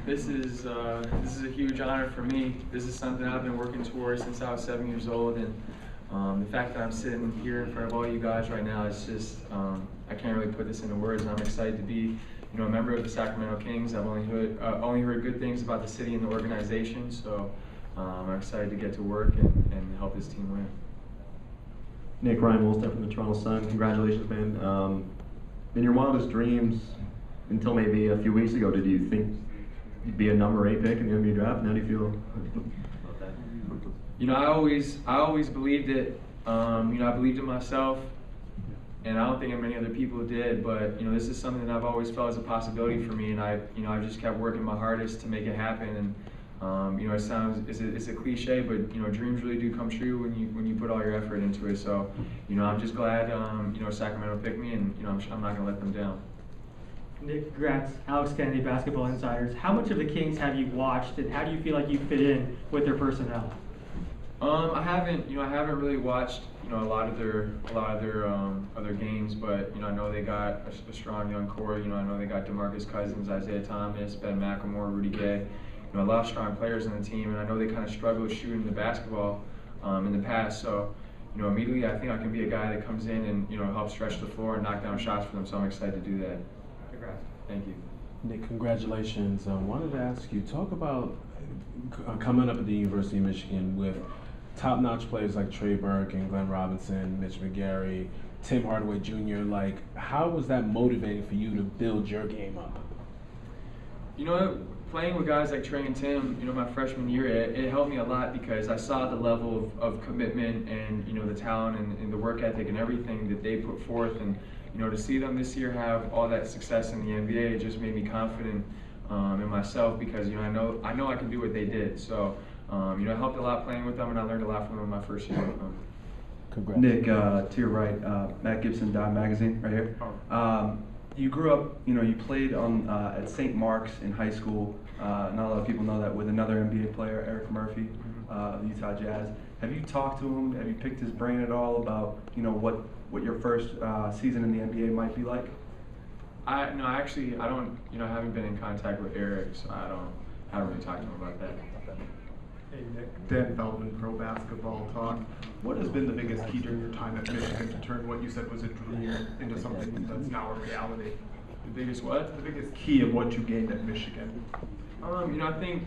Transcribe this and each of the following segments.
This is a huge honor for me. This is something I've been working towards since I was 7 years old, and the fact that I'm sitting here in front of all you guys right now is just I can't really put this into words. And I'm excited to be, a member of the Sacramento Kings. I've only heard good things about the city and the organization, so I'm excited to get to work and help this team win. Nick, Ryan Wolstead from the Toronto Sun. Congratulations, man. In your wildest dreams, until maybe a few weeks ago, did you think you'd be a number 8 pick in the NBA draft? And how do you feel about that? I always believed it. I believed in myself, and I don't think many other people did. But this is something that I've always felt as a possibility for me, and I just kept working my hardest to make it happen. And it's a cliche, but dreams really do come true when you put all your effort into it. So I'm just glad Sacramento picked me, and I'm not gonna let them down. Nick, congrats. Alex Kennedy, Basketball Insiders. How much of the Kings have you watched, and how do you feel like you fit in with their personnel? I haven't really watched a lot of their other games, but I know they got a strong young core. I know they got DeMarcus Cousins, Isaiah Thomas, Ben McLemore, Rudy Gay. A lot of strong players on the team, and I know they kind of struggled shooting the basketball in the past. So immediately I think I can be a guy that comes in and helps stretch the floor and knock down shots for them. So I'm excited to do that. Congrats. Thank you. Nick, congratulations. I wanted to ask you, talk about coming up at the University of Michigan with top-notch players like Trey Burke and Glenn Robinson, Mitch McGarry, Tim Hardaway Jr. Like, how was that motivating for you to build your game up? Playing with guys like Trey and Tim, my freshman year, it helped me a lot because I saw the level of commitment and the talent and the work ethic and everything that they put forth, and to see them this year have all that success in the NBA, it just made me confident in myself because I know I can do what they did. So it helped a lot playing with them, and I learned a lot from them in my first year. Congrats. Nick, to your right, Matt Gibson, Dime Magazine, right here. You grew up, you played at St. Mark's in high school. Not a lot of people know that, with another NBA player, Eric Murphy, of the Utah Jazz. Have you talked to him? Have you picked his brain at all about, what your first season in the NBA might be like? I don't. I haven't been in contact with Eric, so I haven't really talked to him about that. Hey Nick, Dan Feldman, Pro Basketball Talk. What has been the biggest key during your time at Michigan to turn what you said was a dream into something that's now a reality? The biggest what? The biggest key of what you gained at Michigan. I think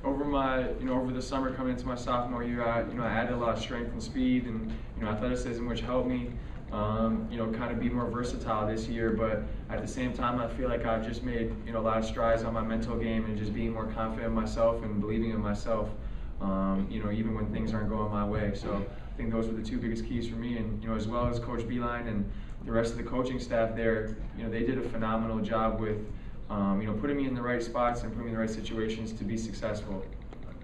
over the summer coming into my sophomore year, I added a lot of strength and speed and athleticism, which helped me kind of be more versatile this year. But at the same time, I feel like I've just made a lot of strides on my mental game and just being more confident in myself and believing in myself. Even when things aren't going my way. So I think those were the two biggest keys for me, and as well as Coach Beeline and the rest of the coaching staff there, they did a phenomenal job with putting me in the right spots and putting me in the right situations to be successful.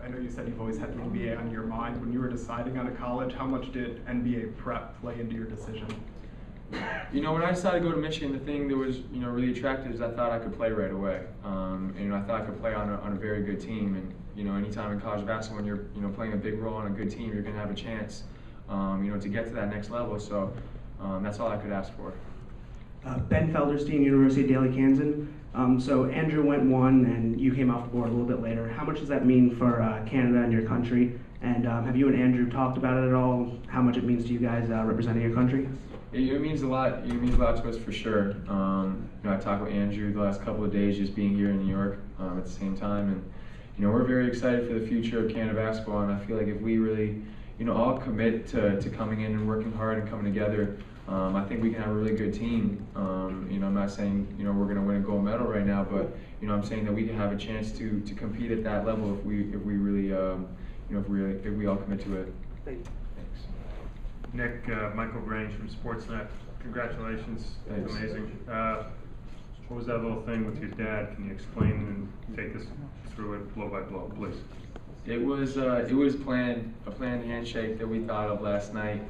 I know you said you've always had the NBA on your mind. When you were deciding on a college, how much did NBA prep play into your decision? When I decided to go to Michigan, the thing that was really attractive is I thought I could play right away, and I thought I could play on a very good team. And anytime in college basketball, when you're playing a big role on a good team, you're going to have a chance, to get to that next level. So that's all I could ask for. Ben Felderstein, University of Daly, Kansas. So Andrew went 1, and you came off the board a little bit later. How much does that mean for Canada and your country? And have you and Andrew talked about it at all? How much it means to you guys representing your country? It means a lot. It means a lot to us for sure. I talked with Andrew the last couple of days, just being here in New York at the same time, and we're very excited for the future of Canada basketball. And I feel like if we really, all commit to coming in and working hard and coming together, I think we can have a really good team. I'm not saying we're going to win a gold medal right now, but I'm saying that we can have a chance to compete at that level if we really if we all commit to it. Thanks. Nick, Michael Grange from Sportsnet. Congratulations. Thanks. Amazing. What was that little thing with your dad? Can you explain and take us through it blow by blow, please? It was planned, a planned handshake that we thought of last night.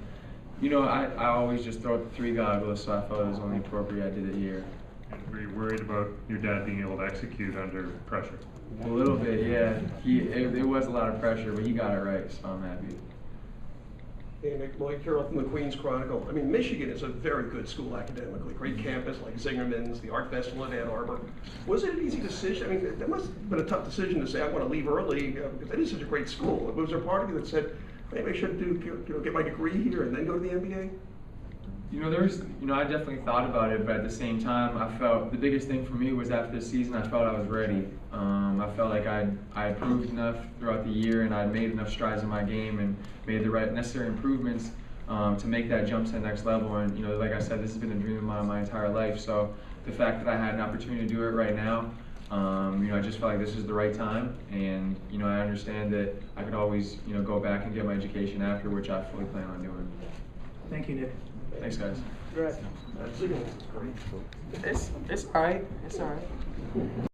I always just throw up the 3 goggles, so I thought it was only appropriate I did it here. And were you worried about your dad being able to execute under pressure? A little bit, yeah. It was a lot of pressure, but he got it right, so I'm happy. Hey, Nick, Lloyd Carroll from the Queens Chronicle. I mean, Michigan is a very good school academically. Great campus like Zingerman's, the Art Festival in Ann Arbor. Was it an easy decision? I mean, that must have been a tough decision to say, I want to leave early because it is such a great school. Was there a part of you that said, maybe I should get my degree here and then go to the NBA? You know, I definitely thought about it, but at the same time, I felt the biggest thing for me was after this season, I felt I was ready. I felt like I improved enough throughout the year, and I'd made enough strides in my game and made the right necessary improvements to make that jump to the next level. And you know, like I said, this has been a dream of mine my entire life. So the fact that I had an opportunity to do it right now, you know, I just felt like this is the right time. And you know, I understand that I could always, you know, go back and get my education after, which I fully plan on doing. Thank you, Nick. Thanks, guys. It's all right. It's all right.